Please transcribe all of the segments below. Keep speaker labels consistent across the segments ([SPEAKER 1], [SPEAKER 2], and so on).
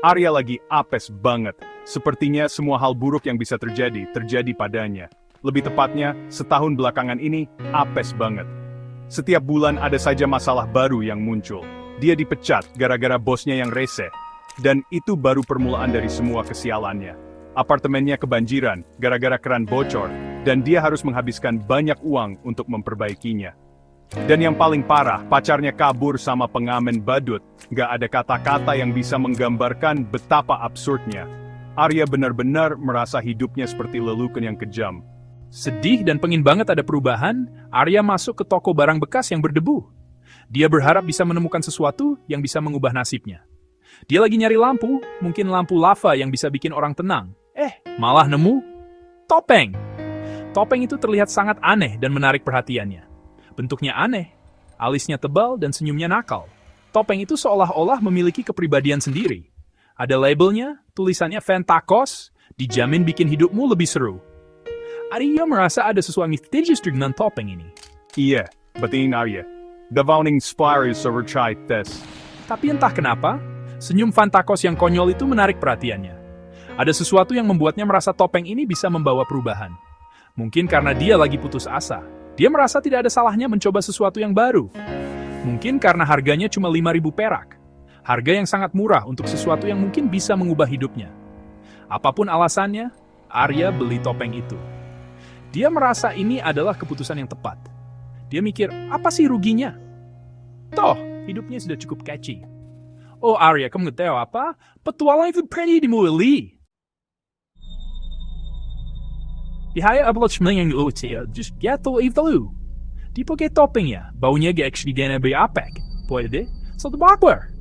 [SPEAKER 1] Arya lagi apes banget. Sepertinya semua hal buruk yang bisa terjadi padanya. Lebih tepatnya, setahun belakangan ini, apes banget. Setiap bulan ada saja masalah baru yang muncul. Dia dipecat gara-gara bosnya yang rese. Dan itu baru permulaan dari semua kesialannya. Apartemennya kebanjiran gara-gara keran bocor, dan dia harus menghabiskan banyak uang untuk memperbaikinya. Dan yang paling parah, pacarnya kabur sama pengamen badut. Gak ada kata-kata yang bisa menggambarkan betapa absurdnya. Arya benar-benar merasa hidupnya seperti lelucon yang kejam.
[SPEAKER 2] Sedih dan pengen banget ada perubahan, Arya masuk ke toko barang bekas yang berdebu. Dia berharap bisa menemukan sesuatu yang bisa mengubah nasibnya. Dia lagi nyari lampu, mungkin lampu lava yang bisa bikin orang tenang. Malah nemu topeng. Topeng itu terlihat sangat aneh dan menarik perhatiannya. Bentuknya aneh, alisnya tebal dan senyumnya nakal. Topeng itu seolah-olah memiliki kepribadian sendiri. Ada labelnya, tulisannya Fantakos, dijamin bikin hidupmu lebih seru. Arya merasa ada sesuatu misterius dengan topeng ini.
[SPEAKER 1] Iya, betul Arya. Gavauning Spires overtried this.
[SPEAKER 2] Tapi entah kenapa, senyum Fantakos yang konyol itu menarik perhatiannya. Ada sesuatu yang membuatnya merasa topeng ini bisa membawa perubahan. Mungkin karena dia lagi putus asa. Dia merasa tidak ada salahnya mencoba sesuatu yang baru. Mungkin karena harganya cuma 5.000 perak. Harga yang sangat murah untuk sesuatu yang mungkin bisa mengubah hidupnya. Apapun alasannya, Arya beli topeng itu. Dia merasa ini adalah keputusan yang tepat. Dia mikir, apa sih ruginya? Toh, hidupnya sudah cukup catchy. Oh Arya, kamu tahu apa? Petualang itu pernah dimulai. Di hari upload yang lucu, just gato itu. Di pakai topengnya, baunya gak actually gana berapek. Pwede? Satu bakwer.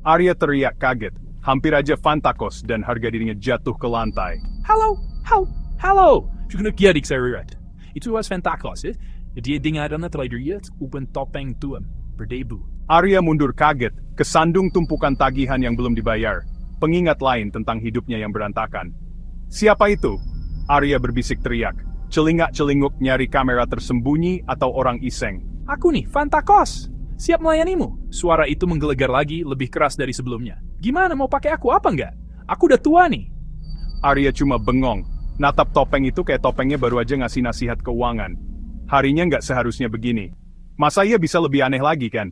[SPEAKER 1] Arya teriak kaget. Hampir aja Fantakos dan harga dirinya jatuh ke lantai.
[SPEAKER 2] Halo. Juga kiadik saya rirat. Itu was Fantakos, Dia dengaran na trader ya, upen topeng tuam, berdebu.
[SPEAKER 1] Arya mundur kaget, kesandung tumpukan tagihan yang belum dibayar. Pengingat lain tentang hidupnya yang berantakan. Siapa itu? Arya berbisik teriak. Celingak-celinguk nyari kamera tersembunyi atau orang iseng.
[SPEAKER 2] Aku nih, Fantakos. Siap melayanimu. Suara itu menggelegar lagi, lebih keras dari sebelumnya. Gimana, mau pakai aku apa enggak? Aku udah tua nih.
[SPEAKER 1] Arya cuma bengong. Natap topeng itu kayak topengnya baru aja ngasih nasihat keuangan. Harinya nggak seharusnya begini. Masa ia bisa lebih aneh lagi kan?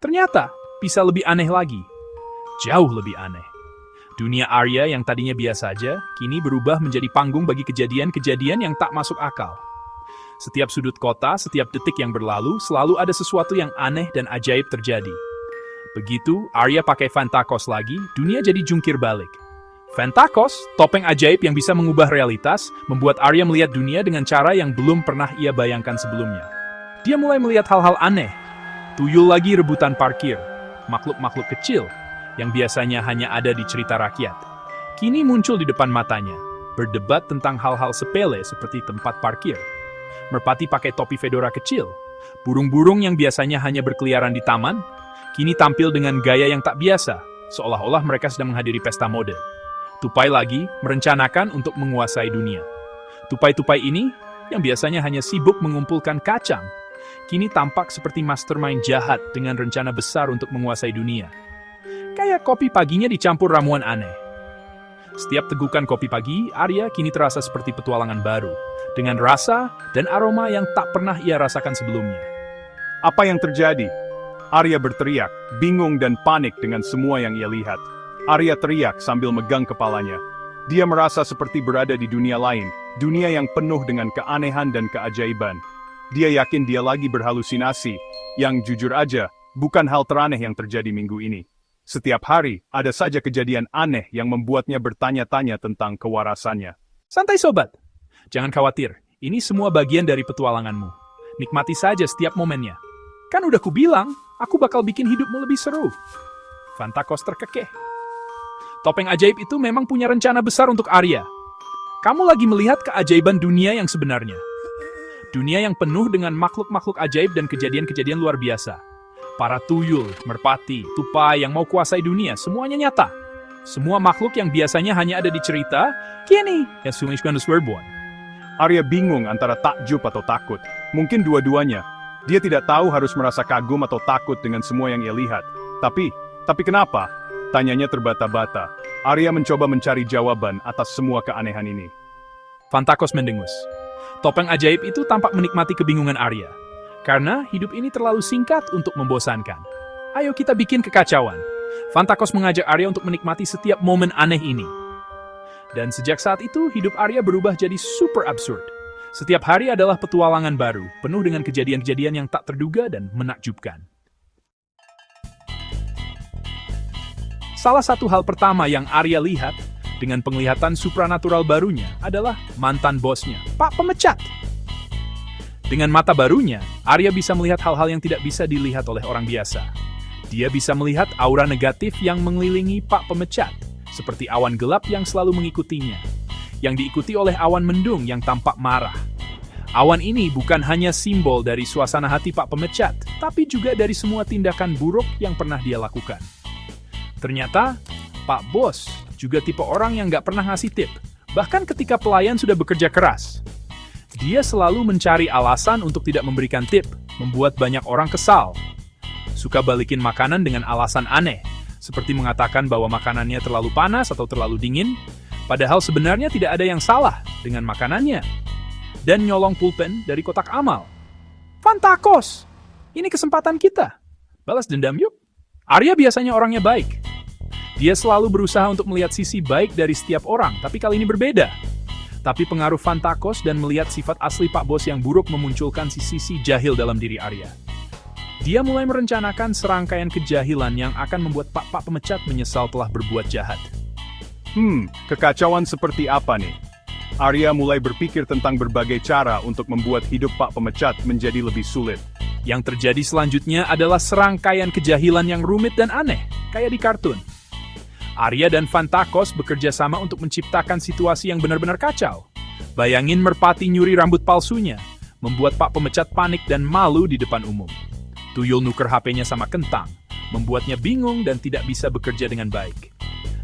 [SPEAKER 2] Ternyata, bisa lebih aneh lagi. Jauh lebih aneh. Dunia Arya yang tadinya biasa saja, kini berubah menjadi panggung bagi kejadian-kejadian yang tak masuk akal. Setiap sudut kota, setiap detik yang berlalu, selalu ada sesuatu yang aneh dan ajaib terjadi. Begitu Arya pakai Fantakos lagi, dunia jadi jungkir balik. Fantakos, topeng ajaib yang bisa mengubah realitas, membuat Arya melihat dunia dengan cara yang belum pernah ia bayangkan sebelumnya. Dia mulai melihat hal-hal aneh. Tuyul lagi rebutan parkir, makhluk-makhluk kecil, yang biasanya hanya ada di cerita rakyat. Kini muncul di depan matanya, berdebat tentang hal-hal sepele seperti tempat parkir. Merpati pakai topi fedora kecil. Burung-burung yang biasanya hanya berkeliaran di taman, kini tampil dengan gaya yang tak biasa, seolah-olah mereka sedang menghadiri pesta mode. Tupai lagi merencanakan untuk menguasai dunia. Tupai-tupai ini, yang biasanya hanya sibuk mengumpulkan kacang, kini tampak seperti mastermind jahat dengan rencana besar untuk menguasai dunia. Kayak kopi paginya dicampur ramuan aneh. Setiap tegukan kopi pagi, Arya kini terasa seperti petualangan baru, dengan rasa dan aroma yang tak pernah ia rasakan sebelumnya.
[SPEAKER 1] Apa yang terjadi? Arya berteriak, bingung dan panik dengan semua yang ia lihat. Arya teriak sambil megang kepalanya. Dia merasa seperti berada di dunia lain, dunia yang penuh dengan keanehan dan keajaiban. Dia yakin dia lagi berhalusinasi, yang jujur aja, bukan hal teraneh yang terjadi minggu ini. Setiap hari, ada saja kejadian aneh yang membuatnya bertanya-tanya tentang kewarasannya.
[SPEAKER 2] Santai sobat, jangan khawatir, ini semua bagian dari petualanganmu. Nikmati saja setiap momennya. Kan udah kubilang, aku bakal bikin hidupmu lebih seru. Fantakos terkekeh. Topeng ajaib itu memang punya rencana besar untuk Arya. Kamu lagi melihat keajaiban dunia yang sebenarnya. Dunia yang penuh dengan makhluk-makhluk ajaib dan kejadian-kejadian luar biasa. Para tuyul, merpati, tupai yang mau kuasai dunia, semuanya nyata. Semua makhluk yang biasanya hanya ada di cerita, kini yang sungguh berbuat.
[SPEAKER 1] Arya bingung antara takjub atau takut. Mungkin dua-duanya. Dia tidak tahu harus merasa kagum atau takut dengan semua yang ia lihat. Tapi kenapa? Tanyanya terbata-bata. Arya mencoba mencari jawaban atas semua keanehan ini.
[SPEAKER 2] Fantakos mendengus. Topeng ajaib itu tampak menikmati kebingungan Arya. Karena hidup ini terlalu singkat untuk membosankan. Ayo kita bikin kekacauan. Fantakos mengajak Arya untuk menikmati setiap momen aneh ini. Dan sejak saat itu, hidup Arya berubah jadi super absurd. Setiap hari adalah petualangan baru, penuh dengan kejadian-kejadian yang tak terduga dan menakjubkan. Salah satu hal pertama yang Arya lihat dengan penglihatan supranatural barunya adalah mantan bosnya, Pak Pemecat. Dengan mata barunya, Arya bisa melihat hal-hal yang tidak bisa dilihat oleh orang biasa. Dia bisa melihat aura negatif yang mengelilingi Pak Pemecat, seperti awan gelap yang selalu mengikutinya, yang diikuti oleh awan mendung yang tampak marah. Awan ini bukan hanya simbol dari suasana hati Pak Pemecat, tapi juga dari semua tindakan buruk yang pernah dia lakukan. Ternyata, Pak Bos juga tipe orang yang nggak pernah ngasih tip, bahkan ketika pelayan sudah bekerja keras. Dia selalu mencari alasan untuk tidak memberikan tip, membuat banyak orang kesal. Suka balikin makanan dengan alasan aneh, seperti mengatakan bahwa makanannya terlalu panas atau terlalu dingin, padahal sebenarnya tidak ada yang salah dengan makanannya. Dan nyolong pulpen dari kotak amal. Fantakos! Ini kesempatan kita. Balas dendam yuk. Arya biasanya orangnya baik. Dia selalu berusaha untuk melihat sisi baik dari setiap orang, tapi kali ini berbeda. Tapi pengaruh Fantakos dan melihat sifat asli Pak Bos yang buruk memunculkan sisi jahil dalam diri Arya. Dia mulai merencanakan serangkaian kejahilan yang akan membuat Pak Pemecat menyesal telah berbuat jahat.
[SPEAKER 1] Kekacauan seperti apa nih? Arya mulai berpikir tentang berbagai cara untuk membuat hidup Pak Pemecat menjadi lebih sulit.
[SPEAKER 2] Yang terjadi selanjutnya adalah serangkaian kejahilan yang rumit dan aneh, kayak di kartun. Arya dan Fantakos bekerja sama untuk menciptakan situasi yang benar-benar kacau. Bayangin merpati nyuri rambut palsunya, membuat Pak Pemecat panik dan malu di depan umum. Tuyul nuker HP-nya sama kentang, membuatnya bingung dan tidak bisa bekerja dengan baik.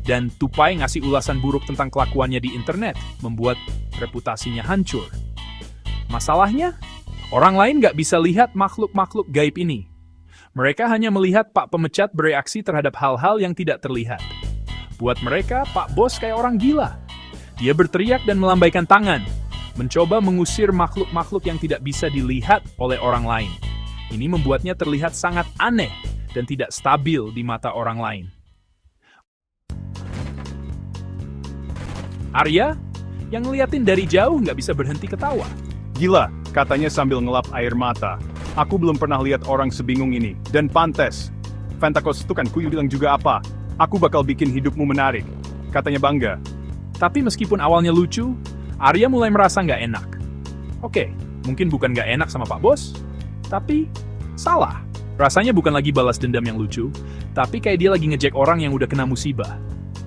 [SPEAKER 2] Dan Tupai ngasih ulasan buruk tentang kelakuannya di internet, membuat reputasinya hancur. Masalahnya, orang lain nggak bisa lihat makhluk-makhluk gaib ini. Mereka hanya melihat Pak Pemecat bereaksi terhadap hal-hal yang tidak terlihat. Buat mereka, Pak Bos kayak orang gila. Dia berteriak dan melambaikan tangan, mencoba mengusir makhluk-makhluk yang tidak bisa dilihat oleh orang lain. Ini membuatnya terlihat sangat aneh dan tidak stabil di mata orang lain. Arya, yang ngeliatin dari jauh nggak bisa berhenti ketawa.
[SPEAKER 1] Gila, katanya sambil ngelap air mata. Aku belum pernah lihat orang sebingung ini. Dan pantes. Fantakos itu kan kuyu bilang juga apa? Aku bakal bikin hidupmu menarik. Katanya bangga.
[SPEAKER 2] Tapi meskipun awalnya lucu, Arya mulai merasa nggak enak. Oke, mungkin bukan nggak enak sama Pak Bos, tapi salah. Rasanya bukan lagi balas dendam yang lucu, tapi kayak dia lagi ngejek orang yang udah kena musibah.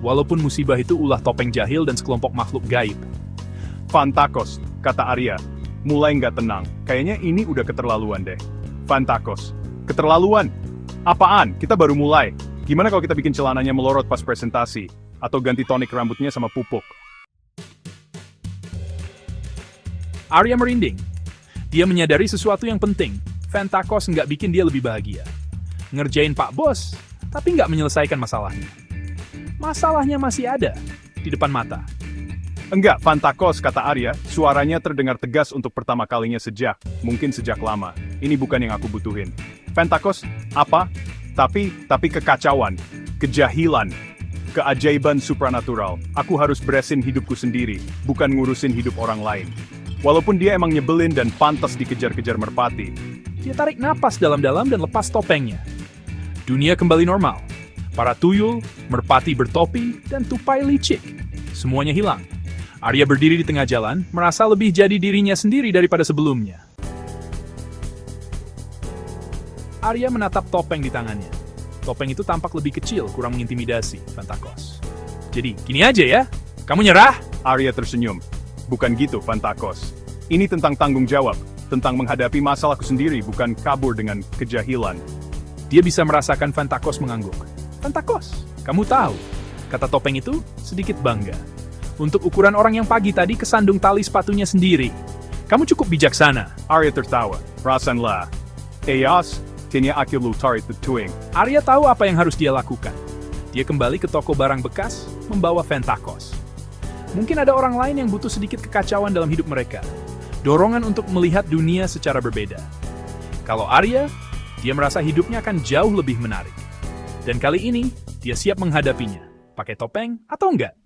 [SPEAKER 2] Walaupun musibah itu ulah topeng jahil dan sekelompok makhluk gaib.
[SPEAKER 1] Fantakos, kata Arya. Mulai nggak tenang. Kayaknya ini udah keterlaluan deh. Fantakos. Keterlaluan? Apaan? Kita baru mulai. Gimana kalau kita bikin celananya melorot pas presentasi? Atau ganti tonik rambutnya sama pupuk?
[SPEAKER 2] Arya merinding. Dia menyadari sesuatu yang penting. Fantakos nggak bikin dia lebih bahagia. Ngerjain Pak Bos, tapi nggak menyelesaikan masalahnya. Masalahnya masih ada di depan mata.
[SPEAKER 1] Enggak, Fantakos, kata Arya. Suaranya terdengar tegas untuk pertama kalinya mungkin sejak lama. Ini bukan yang aku butuhin. Fantakos, apa? Tapi kekacauan, kejahilan, keajaiban supranatural. Aku harus beresin hidupku sendiri, bukan ngurusin hidup orang lain. Walaupun dia emang nyebelin dan pantas dikejar-kejar merpati.
[SPEAKER 2] Dia tarik napas dalam-dalam dan lepas topengnya. Dunia kembali normal. Para tuyul, merpati bertopi, dan tupai licik. Semuanya hilang. Arya berdiri di tengah jalan, merasa lebih jadi dirinya sendiri daripada sebelumnya. Arya menatap topeng di tangannya. Topeng itu tampak lebih kecil, kurang mengintimidasi Fantakos. Jadi, gini aja ya? Kamu nyerah?
[SPEAKER 1] Arya tersenyum. Bukan gitu, Fantakos. Ini tentang tanggung jawab, tentang menghadapi masalahku sendiri, bukan kabur dengan kejahilan.
[SPEAKER 2] Dia bisa merasakan Fantakos mengangguk. Fantakos, kamu tahu, kata topeng itu sedikit bangga. Untuk ukuran orang yang pagi tadi kesandung tali sepatunya sendiri. Kamu cukup bijaksana.
[SPEAKER 1] Arya tertawa. Rasanlah. Eas, tinya akhir lutar itu tuing.
[SPEAKER 2] Arya tahu apa yang harus dia lakukan. Dia kembali ke toko barang bekas, membawa Ventakos. Mungkin ada orang lain yang butuh sedikit kekacauan dalam hidup mereka. Dorongan untuk melihat dunia secara berbeda. Kalau Arya, dia merasa hidupnya akan jauh lebih menarik. Dan kali ini, dia siap menghadapinya. Pakai topeng atau enggak?